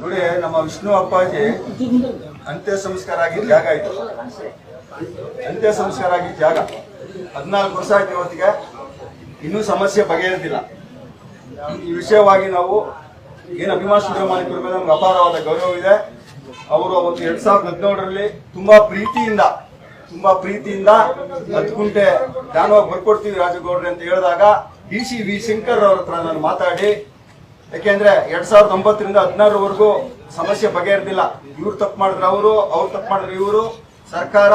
ನೋಡಿ, ನಮ್ಮ ವಿಷ್ಣು ಅಪ್ಪಾಜಿ ಅಂತ್ಯ ಸಂಸ್ಕಾರ ಆಗಿದ್ದ ಜಾಗ ಇದು. ಅಂತ್ಯ ಸಂಸ್ಕಾರ ಆಗಿದ್ದ ಜಾಗ 14 ವರ್ಷ ಆಯ್ತು. ಇವತ್ತಿಗೆ ಇನ್ನೂ ಸಮಸ್ಯೆ ಬಗೆಹರಿದಿಲ್ಲ. ಈ ವಿಷಯವಾಗಿ ನಾವು ಏನು ಅಭಿಮಾನ ಸ್ಟುಡಿಯೋ ಮಾಲೀಕರ ಮೇಲೆ ನಮ್ಗೆ ಅಪಾರವಾದ ಗೌರವ ಇದೆ. ಅವರು ಅವತ್ತು 2017ರಲ್ಲಿ ತುಂಬಾ ಪ್ರೀತಿಯಿಂದ 10 ಗುಂಟೆ ದಾನವಾಗಿ ಬರ್ಕೊಡ್ತೀವಿ ರಾಜಗೌಡ್ರೆ ಅಂತ ಹೇಳಿದಾಗ DC ವಿ ಶಂಕರ್ ಅವ್ರ ಹತ್ರ ನಾನು ಮಾತಾಡಿ, ಯಾಕೆಂದ್ರೆ 2009ರಿಂದ 2016ವರೆಗೂ ಸಮಸ್ಯೆ ಬಗೆಹರಿದಿಲ್ಲ. ಇವ್ರು ತಪ್ಪು ಮಾಡಿದ್ರೆ ಅವ್ರು ತಪ್ಪು ಮಾಡಿದ್ರೆ ಇವರು. ಸರ್ಕಾರ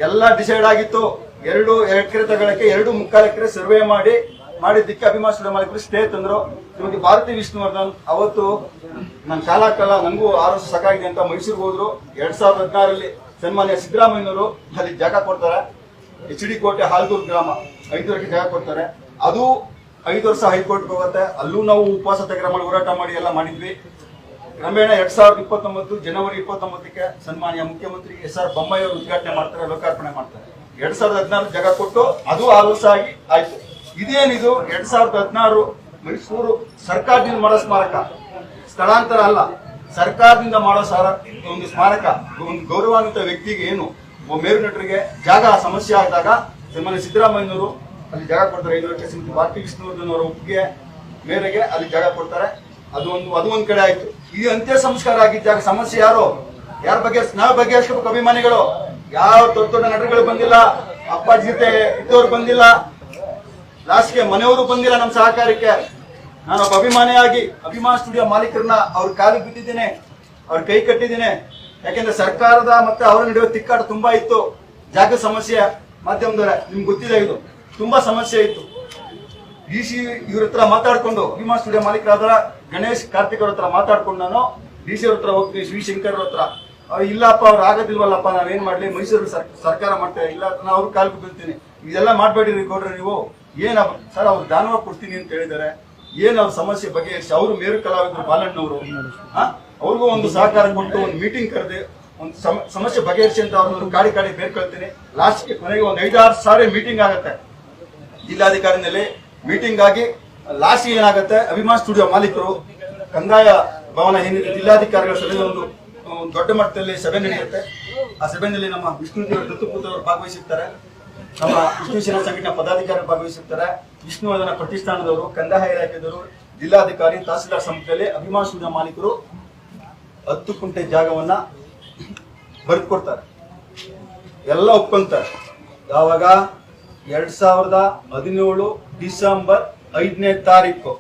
ಎಲ್ಲ ಡಿಸೈಡ್ ಆಗಿತ್ತು. 2 ಎಕರೆ ತಗೊಳಕ್ಕೆ 2.25 ಎಕರೆ ಸರ್ವೆ ಮಾಡಿದ್ದಕ್ಕೆ ಅಭಿಮಾನ ಸ್ಟುಡಿಯೋ ಮಾಲೀಕರು ಸ್ಟೇ ತಂದ್ರು. ಶ್ರೀಮತಿ ಭಾರತಿ ವಿಷ್ಣುವರ್ಧನ್ ಅವತ್ತು ನನ್ನ ಕಾಲ ನನಗೂ 6 ವರ್ಷ ಸಾಕಾಗಿದೆ ಅಂತ ಮೈಸೂರಿಗೆ ಹೋದ್ರು. 2016ರಲ್ಲಿ ಸನ್ಮಾನ್ಯ ಸಿದ್ದರಾಮಯ್ಯನವರು ಅಲ್ಲಿ ಜಾಗ ಕೊಡ್ತಾರೆ. HD ಕೋಟೆ ಹಾಲ್ದೂರು ಗ್ರಾಮ 5 ಎಕರೆ ಜಾಗ ಕೊಡ್ತಾರೆ. ಅದು 5 ವರ್ಷ ಹೈಕೋರ್ಟ್ಗೆ ಹೋಗುತ್ತೆ. ಅಲ್ಲೂ ನಾವು ಉಪವಾಸ ಸತ್ಯಾಗ್ರಹ ಮಾಡಿ ಹೋರಾಟ ಮಾಡಿ ಎಲ್ಲ ಮಾಡಿದ್ವಿ. ಕ್ರಮೇಣ 2029 ಜನವರಿ 29ಕ್ಕೆ ಸನ್ಮಾನ್ಯ ಮುಖ್ಯಮಂತ್ರಿ SR ಬೊಮ್ಮಾಯಿ ಅವರು ಉದ್ಘಾಟನೆ ಮಾಡ್ತಾರೆ, ಲೋಕಾರ್ಪಣೆ ಮಾಡ್ತಾರೆ. 2014 ಜಾಗ ಕೊಟ್ಟು ಅದು 6 ವರ್ಷ ಆಯ್ತು. ಇದೇನಿದು 2016 ಮೈಸೂರು ಸರ್ಕಾರದಿಂದ ಮಾಡೋ ಸ್ಮಾರಕ, ಸ್ಥಳಾಂತರ ಅಲ್ಲ, ಸರ್ಕಾರದಿಂದ ಮಾಡೋ ಒಂದು ಸ್ಮಾರಕ. ಒಂದು ಗೌರವಾನ್ವಿತ ವ್ಯಕ್ತಿಗೆ ಏನು ಮೇರು ನಟರಿಗೆ ಜಾಗ ಸಮಸ್ಯೆ ಆದಾಗ ಸನ್ಮಾನ್ಯ ಸಿದ್ದರಾಮಯ್ಯನವರು ಅಲ್ಲಿ ಜಾಗ ಕೊಡ್ತಾರೆ. 5 ಎಕರೆ. ಶ್ರೀಮತಿ ಭಾರತಿ ವಿಷ್ಣುವರ್ಧನ್ ಅವರ ಒಪ್ಪಿಗೆ ಮೇರೆಗೆ ಅಲ್ಲಿ ಜಾಗ ಕೊಡ್ತಾರೆ. ಅದು ಒಂದ್ ಕಡೆ ಆಯ್ತು. ಈ ಅಂತ್ಯ ಸಂಸ್ಕಾರ ಆಗಿದ್ದಾಗ ಸಮಸ್ಯೆ ಯಾರ ಬಗ್ಗೆ ನಾವು ಬಗೆಹರಿಸಬೇಕು? ಅಭಿಮಾನಿಗಳು. ಯಾವ ದೊಡ್ಡ ನಟರುಗಳು ಬಂದಿಲ್ಲ, ಅಪ್ಪಾಜಿ ಜೊತೆ ಇದ್ದವ್ರು ಬಂದಿಲ್ಲ, ಲಾಸ್ಟ್ಗೆ ಮನೆಯವರು ಬಂದಿಲ್ಲ ನಮ್ಮ ಸಹಕಾರಕ್ಕೆ. ನಾನೊಬ್ಬ ಅಭಿಮಾನಿಯಾಗಿ ಅಭಿಮಾನ ಸ್ಟುಡಿಯೋ ಮಾಲೀಕರನ್ನ ಅವ್ರ ಕಾಲಿಗೆ ಬಿದ್ದಿದ್ದೇನೆ, ಅವ್ರ ಕೈ ಕಟ್ಟಿದ್ದೇನೆ. ಯಾಕೆಂದ್ರೆ ಸರ್ಕಾರದ ಮತ್ತೆ ಅವರ ನಡುವೆ ತಿಕ್ಕಾಟ ತುಂಬಾ ಇತ್ತು. ಜಾಗ ಸಮಸ್ಯೆ ಮಾಧ್ಯಮದವರೇ ನಿಮ್ಗೆ ಗೊತ್ತಿದೆ, ಇದು ತುಂಬಾ ಸಮಸ್ಯೆ ಇತ್ತು. DC ಇವ್ರ ಹತ್ರ ಮಾತಾಡ್ಕೊಂಡು, ಅಭಿಮಾನ ಸ್ಟುಡಿಯೋ ಮಾಲೀಕರಾದ ಗಣೇಶ್ ಕಾರ್ತಿಕ್ ಅವ್ರ ಹತ್ರ ಮಾತಾಡ್ಕೊಂಡು ನಾನು DC ಅವ್ರ ಹತ್ರ ಹೋಗ್ತೀನಿ, ವಿ ಶಂಕರ್ ಅವ್ರ ಹತ್ರ. ಇಲ್ಲಪ್ಪ ಅವ್ರು ಆಗೋದಿಲ್ವಲ್ಲಪ್ಪ, ನಾವೇನ್ ಮಾಡ್ಲಿ, ಮೈಸೂರು ಸರ್ಕಾರ ಮಾಡ್ತೇವೆ, ಇಲ್ಲ ನಾನು ಅವ್ರ ಕಾಲಿಗೆ ಬೀಳ್ತೀನಿ, ಇದೆಲ್ಲ ಮಾಡ್ಬೇಡಿ ಕೊಡ್ರಿ ನೀವು. ಏನ ಸರ್, ಅವ್ರು ದಾನವಾಗಿ ಕೊಡ್ತೀನಿ ಅಂತ ಹೇಳಿದ್ದಾರೆ. ಏನ್ ಅವ್ರ ಸಮಸ್ಯೆ ಬಗೆಹರಿಸಿ, ಅವರು ಮೇರು ಕಲಾವಿದರು ಬಾಲಣ್ಣವರು, ಅವ್ರಿಗೂ ಒಂದು ಸಹಕಾರ ಕೊಟ್ಟು ಒಂದು ಮೀಟಿಂಗ್ ಕರೆದು ಒಂದು ಸಮಸ್ಯೆ ಬಗೆಹರಿಸಿ ಅಂತ ಅವ್ರನ್ನ ಕಾಡಿ ಬೇರ್ಕೊಳ್ತೀನಿ. ಲಾಸ್ಟ್ಗೆ ಕೊನೆಗೆ ಒಂದು 5-6 ಸಾರಿ ಮೀಟಿಂಗ್ ಆಗುತ್ತೆ ಜಿಲ್ಲಾಧಿಕಾರಿನಲ್ಲಿ. ಮೀಟಿಂಗ್ ಆಗಿ ಲಾಸ್ಟ್ ಏನಾಗುತ್ತೆ, ಅಭಿಮಾನ ಸ್ಟುಡಿಯೋ ಮಾಲೀಕರು ಕಂದಾಯ ಭವನ ಏನಿದೆ ಜಿಲ್ಲಾಧಿಕಾರಿಗಳ ಸಭೆಯಲ್ಲಿ ಒಂದು ದೊಡ್ಡ ಮಟ್ಟದಲ್ಲಿ ಸಭೆ ನಡೆಯುತ್ತೆ. ಆ ಸಭೆಯಲ್ಲಿ ನಮ್ಮ ವಿಷ್ಣು ದತ್ತಪುತ್ರವರು ಭಾಗವಹಿಸಿರ್ತಾರೆ, ನಮ್ಮ ವಿಷ್ಣು ಸೇನಾ ಸಂಘಟನಾ ಪದಾಧಿಕಾರಿಗಳು ಭಾಗವಹಿಸಿರ್ತಾರೆ, ವಿಷ್ಣುವರ್ಧನ ಪ್ರತಿಷ್ಠಾನದವರು, ಕಂದಾಯ ಇಲಾಖೆದವರು, ಜಿಲ್ಲಾಧಿಕಾರಿ, ತಹಸೀಲ್ದಾರ್ ಸಮ್ಮುಖದಲ್ಲಿ ಅಭಿಮಾನ ಸ್ಟುಡಿಯೋ ಮಾಲೀಕರು 10 ಗುಂಟೆ ಜಾಗವನ್ನ ಬರೆದುಕೊಡ್ತಾರೆ. ಎಲ್ಲ ಒಪ್ಕೊಂತಾರೆ. ಯಾವಾಗ 2017 ಡಿಸೆಂಬರ್ 5ನೇ ತಾರೀಕು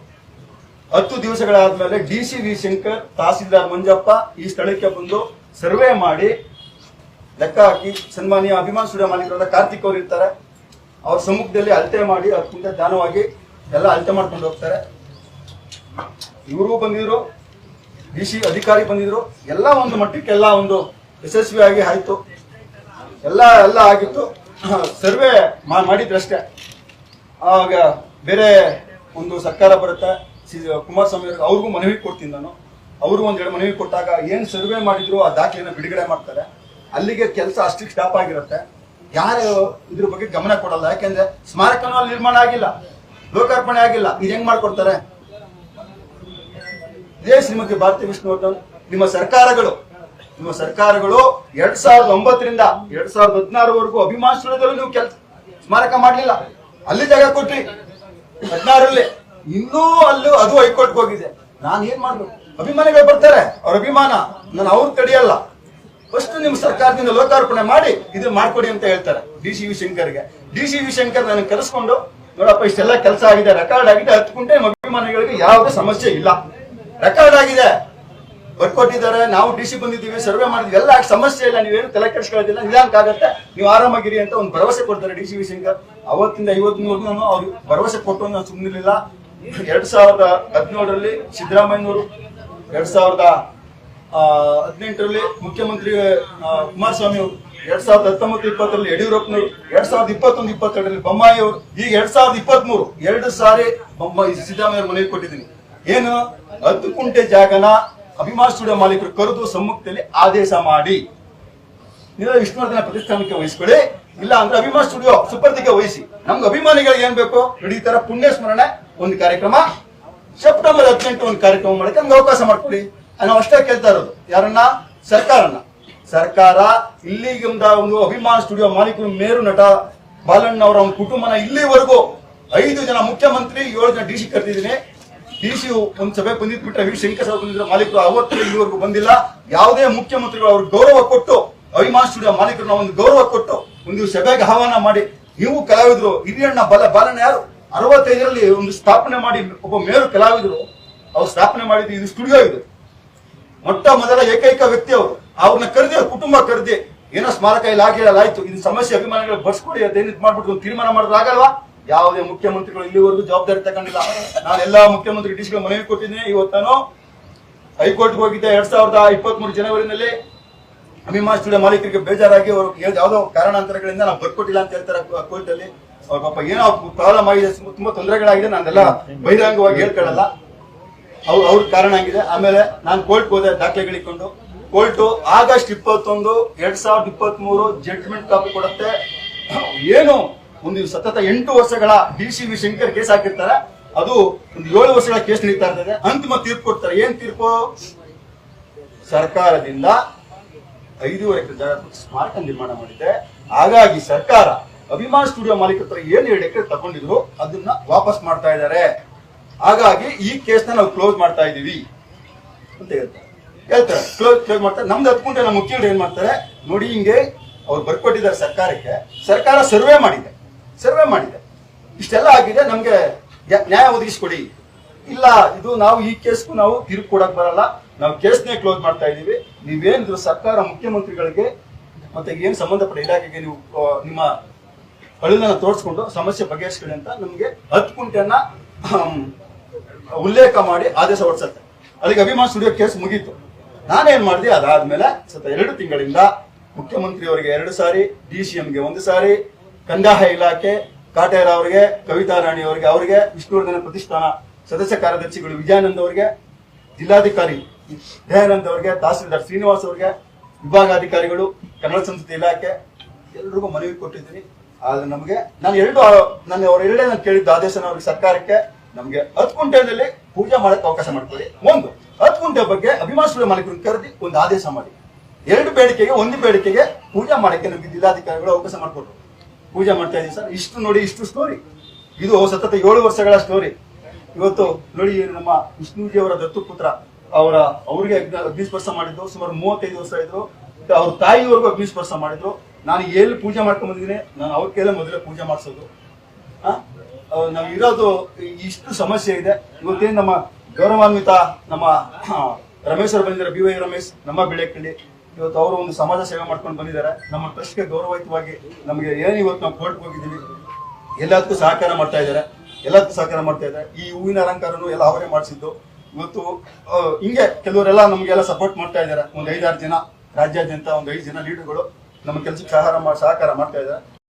10 ದಿವಸಗಳಾದ್ಮೇಲೆ DC ವಿ ಶಂಕರ್, ತಹಸೀಲ್ದಾರ್ ಮಂಜಪ್ಪ ಈ ಸ್ಥಳಕ್ಕೆ ಬಂದು ಸರ್ವೆ ಮಾಡಿ ಲೆಕ್ಕ ಹಾಕಿ, ಸನ್ಮಾನ್ಯ ಅಭಿಮಾನ ಸ್ಟುಡಿಯೋ ಮಾಲೀಕರಾದ ಕಾರ್ತಿಕ್ ಅವರು ಇರ್ತಾರೆ, ಅವ್ರ ಸಮ್ಮುಖದಲ್ಲಿ ಅಳತೆ ಮಾಡಿ 10 ಗುಂಟೆ ದಾನವಾಗಿ ಎಲ್ಲ ಅಳತೆ ಮಾಡ್ಕೊಂಡು ಹೋಗ್ತಾರೆ. ಇವರು ಬಂದಿದ್ರು, DC ಅಧಿಕಾರಿ ಬಂದಿದ್ರು. ಎಲ್ಲ ಒಂದು ಮಟ್ಟಕ್ಕೆ ಎಲ್ಲ ಒಂದು ಯಶಸ್ವಿಯಾಗಿ ಆಯ್ತು. ಎಲ್ಲ ಆಗಿತ್ತು. ಸರ್ವೆ ಮಾಡಿದ್ರಷ್ಟೇ. ಆಗ ಬೇರೆ ಒಂದು ಸರ್ಕಾರ ಬರುತ್ತೆ, ಕುಮಾರಸ್ವಾಮಿ ಅವ್ರಿಗೂ ಮನವಿ ಕೊಡ್ತೀನಿ ನಾನು. ಅವರು 1-2 ಮನವಿ ಕೊಟ್ಟಾಗ ಏನ್ ಸರ್ವೆ ಮಾಡಿದ್ರು ಆ ದಾಖಲೆಯನ್ನು ಬಿಡುಗಡೆ ಮಾಡ್ತಾರೆ. ಅಲ್ಲಿಗೆ ಕೆಲಸ ಅಷ್ಟಕ್ಕೆ ಸ್ಟಾಪ್ ಆಗಿರುತ್ತೆ. ಯಾರು ಇದ್ರ ಬಗ್ಗೆ ಗಮನ ಕೊಡಲ್ಲ. ಯಾಕೆಂದ್ರೆ ಸ್ಮಾರಕನೂ ಅಲ್ಲಿ ನಿರ್ಮಾಣ ಆಗಿಲ್ಲ, ಲೋಕಾರ್ಪಣೆ ಆಗಿಲ್ಲ. ಇದು ಹೆಂಗ್ ಮಾಡ್ಕೊಡ್ತಾರೆ? ಇದೇ ಶ್ರೀಮತಿ ಭಾರತಿ ವಿಷ್ಣುವರ್ಧನ್, ನಿಮ್ಮ ಸರ್ಕಾರಗಳು 2009ರಿಂದ 2016ವರೆಗೂ ಅಭಿಮಾನ ಸ್ಟುಡಿಯೋದಲ್ಲಿ ನೀವು ಸ್ಮಾರಕ ಮಾಡ್ಲಿಲ್ಲ. ಅಲ್ಲಿ ಜಾಗ ಕೊಟ್ರಿ 16ರಲ್ಲಿ. ಇನ್ನೂ ಅದು ಹೈಕೋರ್ಟ್ಗೆ ಹೋಗಿದೆ. ನಾನು ಏನ್ ಮಾಡ್ಬೇಕು? ಅಭಿಮಾನಿಗಳು ಬರ್ತಾರೆ, ಅವ್ರ ಅಭಿಮಾನ, ನಾನು ಅವ್ರು ತಡೆಯಲ್ಲ. ಫಸ್ಟ್ ನಿಮ್ ಸರ್ಕಾರದಿಂದ ಲೋಕಾರ್ಪಣೆ ಮಾಡಿ ಇದನ್ನ ಮಾಡ್ಕೊಡಿ ಅಂತ ಹೇಳ್ತಾರೆ DC ವಿ ಶಂಕರ್ಗೆ. DC ವಿ ಶಂಕರ್ ನನಗೆ ಕರೆಸ್ಕೊಂಡು, ನೋಡಪ್ಪ ಇಷ್ಟೆಲ್ಲ ಕೆಲಸ ಆಗಿದೆ, ರೆಕಾರ್ಡ್ ಆಗಿದೆ, 10 ಗುಂಟೆ ಅಭಿಮಾನಿಗಳಿಗೆ ಯಾವುದೇ ಸಮಸ್ಯೆ ಇಲ್ಲ, ರೆಕಾರ್ಡ್ ಆಗಿದೆ, ಬರ್ಕೊಟ್ಟಿದ್ದಾರೆ, ನಾವು DC ಬಂದಿದ್ದೀವಿ, ಸರ್ವೆ ಮಾಡಿದ್ವಿ, ಎಲ್ಲ ಸಮಸ್ಯೆ ಇಲ್ಲ, ನೀವೇನು ತಲೆ ಕೆಡಿಸ್ಕೊಳ್ಳೋದಿಲ್ಲ, ನಿಧಾನಕ್ಕೆ ಆಗತ್ತೆ, ನೀವು ಆರಾಮಾಗಿರಿ ಅಂತ ಒಂದು ಭರವಸೆ ಕೊಡ್ತಾರೆ DC ವಿ ಶಂಕರ್. ಅವತ್ತಿಂದ ಇವತ್ತಿನವರೆಗೂ ನಾನು ಅವ್ರಿಗೆ ಭರವಸೆ ಕೊಟ್ಟು ನಾನು ಸುಮ್ಮನಿರಲಿಲ್ಲ. 2017ರಲ್ಲಿ ಸಿದ್ದರಾಮಯ್ಯನವರು, 2018ರಲ್ಲಿ ಮುಖ್ಯಮಂತ್ರಿ ಕುಮಾರಸ್ವಾಮಿ ಅವರು, 2019-20ರಲ್ಲಿ ಯಡಿಯೂರಪ್ಪನವರು, 2021-22ರಲ್ಲಿ ಬೊಮ್ಮಾಯಿ ಅವರು, ಈಗ 2023 2 ಸಾರಿ ಸಿದ್ದರಾಮಯ್ಯ ಮನವಿ ಕೊಟ್ಟಿದ್ದೀನಿ. ಏನು 10 ಗುಂಟೆ ಜಾಗನ ಅಭಿಮಾನ ಸ್ಟುಡಿಯೋ ಮಾಲೀಕರು ಕರೆದು ಸಮ್ಮುಖದಲ್ಲಿ ಆದೇಶ ಮಾಡಿ ನೀವು ವಿಷ್ಣುವರ್ಧನ ಪ್ರತಿಷ್ಠಾನಕ್ಕೆ ವಹಿಸ್ಕೊಳ್ಳಿ, ಇಲ್ಲ ಅಂದ್ರೆ ಅಭಿಮಾನ ಸ್ಟುಡಿಯೋ ಸುಪರ್ದಿಗೆ ವಹಿಸಿ. ನಮ್ಗೆ ಅಭಿಮಾನಿಗಳಿಗೆ ಏನ್ ಬೇಕು ನೋಡಿ, ಈ ತರ ಪುಣ್ಯ ಸ್ಮರಣೆ ಒಂದು ಕಾರ್ಯಕ್ರಮ, ಸೆಪ್ಟೆಂಬರ್ 18 ಒಂದು ಕಾರ್ಯಕ್ರಮ ಮಾಡಕ್ಕೆ ನಮ್ಗೆ ಅವಕಾಶ ಮಾಡ್ಕೊಳ್ಳಿ. ನಾವು ಅಷ್ಟೇ ಕೇಳ್ತಾ ಇರೋದು, ಯಾರನ್ನ? ಸರ್ಕಾರನ. ಸರ್ಕಾರ ಇಲ್ಲಿಗೆ ಒಂದು ಅಭಿಮಾನ ಸ್ಟುಡಿಯೋ ಮಾಲೀಕರು, ಮೇರು ನಟ ಬಾಲಣ್ಣ ಅವರ ಒಂದು ಕುಟುಂಬನ ಇಲ್ಲಿವರೆಗೂ 5 ಜನ ಮುಖ್ಯಮಂತ್ರಿ, 7 ಜನ ಡಿಸಿ ಕರೆದಿದ್ದೀನಿ. ಡಿಸಿ ಒಂದು ಸಭೆ ಬಂದಿದ್ಬಿಟ್ರೆ ವಿ ಶಂಕರ್ ಸಭೆ ಬಂದಿದ್ರೆ ಮಾಲೀಕರು ಅವತ್ತು ಇಲ್ಲಿವರೆಗೂ ಬಂದಿಲ್ಲ. ಯಾವುದೇ ಮುಖ್ಯಮಂತ್ರಿಗಳು ಅವ್ರಿಗೆ ಗೌರವ ಕೊಟ್ಟು, ಅಭಿಮಾನ ಸ್ಟುಡಿಯೋ ಮಾಲೀಕರನ್ನ ಒಂದು ಗೌರವ ಕೊಟ್ಟು ಒಂದು ಸಭೆಗೆ ಆಹ್ವಾನ ಮಾಡಿ, ನೀವು ಕಲಾವಿದರು ಹಿರಿಯಣ್ಣ ಬಾಲಣ್ಣ ಯಾರು 65ರಲ್ಲಿ ಒಂದು ಸ್ಥಾಪನೆ ಮಾಡಿ, ಒಬ್ಬ ಮೇರು ಕಲಾವಿದರು ಅವ್ರು ಸ್ಥಾಪನೆ ಮಾಡಿದ್ದು ಇದು ಸ್ಟುಡಿಯೋ. ಇದು ಮೊಟ್ಟ ಮೊದಲ ಏಕೈಕ ವ್ಯಕ್ತಿ ಅವರು. ಅವ್ರನ್ನ ಕರೆದಿ, ಅವ್ರ ಕುಟುಂಬ ಕರೆದಿ, ಏನೋ ಸ್ಮಾರಕ ಇಲಾಖೆ ಆಯ್ತು, ಇದು ಸಮಸ್ಯೆ ಅಭಿಮಾನಿಗಳು ಬರ್ಸ್ಕೊಡಿ ಅದೇನಿದ್ ಮಾಡ್ಬಿಟ್ಟು ಒಂದು ತೀರ್ಮಾನ ಮಾಡೋದಾಗಲ್ವಾ? ಯಾವುದೇ ಮುಖ್ಯಮಂತ್ರಿಗಳು ಇಲ್ಲಿವರೆಗೂ ಜವಾಬ್ದಾರಿ ತಗೊಂಡಿಲ್ಲ. ನಾನು ಎಲ್ಲಾ ಮುಖ್ಯಮಂತ್ರಿ ಡಿಸಿಗಳು ಮನವಿ ಕೊಟ್ಟಿದ್ದೀನಿ. ಇವತ್ತು ನಾನು ಹೈಕೋರ್ಟ್ಗೆ ಹೋಗಿದ್ದೆ 2023 ಜನವರಿನಲ್ಲಿ. ಅಭಿಮಾನ ಸ್ಟುಡಿಯೋ ಮಾಲೀಕರಿಗೆ ಬೇಜಾರಾಗಿ ಅವರು ಯಾವ್ದೋ ಕಾರಣಾಂತರಗಳಿಂದ ನಾವು ಬರ್ಕೊಟ್ಟಿಲ್ಲ ಅಂತ ಹೇಳ್ತಾರೆ ಕೋರ್ಟ್ ಅಲ್ಲಿ. ಅವ್ರ ಪಾಪ ಏನೋ ಪ್ರಾಬ್ಲಮ್ ಆಗಿದೆ, ತುಂಬಾ ತೊಂದರೆಗಳಾಗಿದೆ, ನಾನೆಲ್ಲ ಬಹಿರಂಗವಾಗಿ ಹೇಳ್ಕೊಳ್ಳಲ್ಲ. ಅವ್ರ ಕಾರಣ ಆಗಿದೆ. ಆಮೇಲೆ ನಾನು ಕೋರ್ಟ್ ಹೋದೆ ದಾಖಲೆಗಳಿಕೊಂಡು. ಕೋರ್ಟ್ ಆಗಸ್ಟ್ 21, 2023 ಜಡ್ಜ್ಮೆಂಟ್ ಕಾಪಿ ಕೊಡುತ್ತೆ. ಏನು ಒಂದು ಸತತ 8 ವರ್ಷಗಳ ಡಿ.ಸಿ.ವಿ. ಶಂಕರ್ ಕೇಸ್ ಹಾಕಿರ್ತಾರೆ, ಅದು ಒಂದು 7 ವರ್ಷಗಳ ಕೇಸ್ ನಡೀತಾ ಇರ್ತದೆ. ಅಂತಿಮ ತೀರ್ಪು ಕೊಡ್ತಾರೆ. ಏನ್ ತೀರ್ಪು? ಸರ್ಕಾರದಿಂದ 5.5 ಎಕರೆ ಸ್ಮಾರಕ ನಿರ್ಮಾಣ ಮಾಡಿದೆ. ಹಾಗಾಗಿ ಸರ್ಕಾರ ಅಭಿಮಾನ ಸ್ಟುಡಿಯೋ ಮಾಲೀಕರ ಹತ್ರ ಏನು 2 ಎಕರೆ ತಗೊಂಡಿದ್ರು ಅದನ್ನ ವಾಪಸ್ ಮಾಡ್ತಾ ಇದ್ದಾರೆ. ಹಾಗಾಗಿ ಈ ಕೇಸ್ನ ನಾವು ಕ್ಲೋಸ್ ಮಾಡ್ತಾ ಇದೀವಿ ಅಂತ ಹೇಳ್ತಾರೆ. ಕ್ಲೋಸ್ ಮಾಡ್ತಾರೆ. ನಮ್ದು ಹತ್ಕೊಂಡ್ರೆ ನಮ್ಮ ಮುಖ್ಯರು ಏನ್ ಮಾಡ್ತಾರೆ ನೋಡಿ, ಹಿಂಗೆ ಅವ್ರು ಬರ್ಕೊಟ್ಟಿದ್ದಾರೆ ಸರ್ಕಾರಕ್ಕೆ. ಸರ್ಕಾರ ಸರ್ವೆ ಮಾಡಿದೆ, ಇಷ್ಟೆಲ್ಲ ಆಗಿದೆ, ನಮ್ಗೆ ನ್ಯಾಯ ಒದಗಿಸ್ಕೊಡಿ. ಇಲ್ಲ, ಇದು ನಾವು ಈ ಕೇಸ್ಗೂ ನಾವು ತೀರ್ಪು ಕೊಡಕ್ ಬರಲ್ಲ, ನಾವು ಕೇಸ್ನೇ ಕ್ಲೋಸ್ ಮಾಡ್ತಾ ಇದೀವಿ. ನೀವೇನಿದ್ರು ಸರ್ಕಾರ ಮುಖ್ಯಮಂತ್ರಿಗಳಿಗೆ ಮತ್ತೆ ಏನ್ ಸಂಬಂಧಪಟ್ಟ ಇಲಾಖೆಗೆ ನೀವು ನಿಮ್ಮ ಅಳಿಲನ್ನ ತೋರಿಸ್ಕೊಂಡು ಸಮಸ್ಯೆ ಬಗೆಹರಿಸ್ಕೊಳ್ಳಿ ಅಂತ ನಮ್ಗೆ 10 ಗುಂಟೆಯನ್ನ ಉಲ್ಲೇಖ ಮಾಡಿ ಆದೇಶ ಹೊರಡಿಸುತ್ತೆ. ಅಲ್ಲಿಗೆ ಅಭಿಮಾನ ಸ್ಟುಡಿಯೋ ಕೇಸ್ ಮುಗೀತು. ನಾನೇನ್ ಮಾಡಿದೆ, ಅದಾದ್ಮೇಲೆ 2 ತಿಂಗಳಿಂದ ಮುಖ್ಯಮಂತ್ರಿ ಅವರಿಗೆ 2 ಸಾರಿ, ಡಿ.ಸಿ.ಎಂ.ಗೆ 1 ಸಾರಿ, ಕಂದಾಯ ಇಲಾಖೆ ಕಾಟೇರ ಅವರಿಗೆ, ಕವಿತಾ ರಾಣಿ ಅವರಿಗೆ, ಅವರಿಗೆ ವಿಷ್ಣುವರ್ಧನ ಪ್ರತಿಷ್ಠಾನ ಸದಸ್ಯ ಕಾರ್ಯದರ್ಶಿಗಳು ವಿಜಯಾನಂದ್ ಅವರಿಗೆ, ಜಿಲ್ಲಾಧಿಕಾರಿ ದಯಾನಂದ್ ಅವರಿಗೆ, ತಹಸೀಲ್ದಾರ್ ಶ್ರೀನಿವಾಸ್ ಅವರಿಗೆ, ವಿಭಾಗಾಧಿಕಾರಿಗಳು, ಕನ್ನಡ ಸಂಸ್ಕೃತಿ ಇಲಾಖೆ ಎಲ್ರಿಗೂ ಮನವಿ ಕೊಟ್ಟಿದ್ದೀನಿ. ಆದ್ರೆ ನಮಗೆ ನಾನು ಅವರೆಲ್ಲೇ ಕೇಳಿದ್ದ ಆದೇಶನ ಅವ್ರಿಗೆ ಸರ್ಕಾರಕ್ಕೆ ನಮ್ಗೆ 10 ಗುಂಟೆಯಲ್ಲಿ ಪೂಜೆ ಮಾಡಕ್ಕೆ ಅವಕಾಶ ಮಾಡ್ಕೊಳ್ಳಿ. 10 ಗುಂಟೆ ಬಗ್ಗೆ ಅಭಿಮಾನ ಸ್ಟುಡಿಯೋ ಮಾಲೀಕರನ್ನು ಕರೆದಿ ಒಂದು ಆದೇಶ ಮಾಡಿ. 2 ಬೇಡಿಕೆಗೆ 1 ಬೇಡಿಕೆಗೆ ಪೂಜೆ ಮಾಡಕ್ಕೆ ನಮ್ಗೆ ಜಿಲ್ಲಾಧಿಕಾರಿಗಳು ಅವಕಾಶ ಮಾಡಿಕೊಟ್ರು. ಪೂಜೆ ಮಾಡ್ತಾ ಇದೀವಿ ಸರ್. ಇಷ್ಟು ನೋಡಿ, ಇಷ್ಟು ಸ್ಟೋರಿ. ಇದು ಸತತ 7 ವರ್ಷಗಳ ಸ್ಟೋರಿ. ಇವತ್ತು ನೋಡಿ, ನಮ್ಮ ವಿಷ್ಣುಜಿ ಅವರ ದತ್ತು ಪುತ್ರ ಅವ್ರಿಗೆ ಅಗ್ನಿಸ್ಪರ್ಶ ಮಾಡಿದ್ರು. ಸುಮಾರು 35 ವರ್ಷ ಇದ್ರು. ಅವ್ರ ತಾಯಿಯವರೆಗೂ ಅಗ್ನಿಸ್ಪರ್ಶ ಮಾಡಿದ್ರು. ನಾನು ಎಲ್ಲಿ ಪೂಜೆ ಮಾಡ್ಕೊಂಡ್ ಬಂದಿದ್ದೀನಿ, ನಾನು ಅವ್ರ ಕೈಲೇ ಮೊದಲೇ ಪೂಜೆ ಮಾಡಿಸೋದು. ನಾವು ಇರೋದು ಇಷ್ಟು ಸಮಸ್ಯೆ ಇದೆ. ಇವತ್ತೇನು ನಮ್ಮ ಗೌರವಾನ್ವಿತ ನಮ್ಮ ರಮೇಶ್ ಅವರು ಬಂದಿದ್ದಾರೆ, ಬಿ.ವೈ. ರಮೇಶ್, ನಮ್ಮ ಬೆಳೆಕಳ್ಳಿ. ಇವತ್ತು ಅವರು ಒಂದು ಸಮಾಜ ಸೇವೆ ಮಾಡ್ಕೊಂಡು ಬಂದಿದ್ದಾರೆ. ನಮ್ಮ ಟ್ರಸ್ಟ್ಗೆ ಗೌರವಯುತವಾಗಿ ನಮಗೆ ಏನು ಇವತ್ತು ನಾವು ಕೋರ್ಟ್ಗೆ ಹೋಗಿದ್ದೀವಿ, ಎಲ್ಲದಕ್ಕೂ ಸಹಕಾರ ಮಾಡ್ತಾ ಇದ್ದಾರೆ. ಈ ಹೂವಿನ ಅಲಂಕಾರನು ಎಲ್ಲ ಅವರೇ ಮಾಡಿಸಿದ್ದು. ಇವತ್ತು ಹಿಂಗೆ ಕೆಲವರೆಲ್ಲ ನಮಗೆಲ್ಲ ಸಪೋರ್ಟ್ ಮಾಡ್ತಾ ಇದ್ದಾರೆ. ಒಂದು 5-6 ಜನ ರಾಜ್ಯಾದ್ಯಂತ ಒಂದು 5 ಜನ ಲೀಡರ್ಗಳು ನಮ್ಮ ಕೆಲಸಕ್ಕೆ ಸಹಕಾರ ಮಾಡ್ತಾ ಇದ್ದಾರೆ.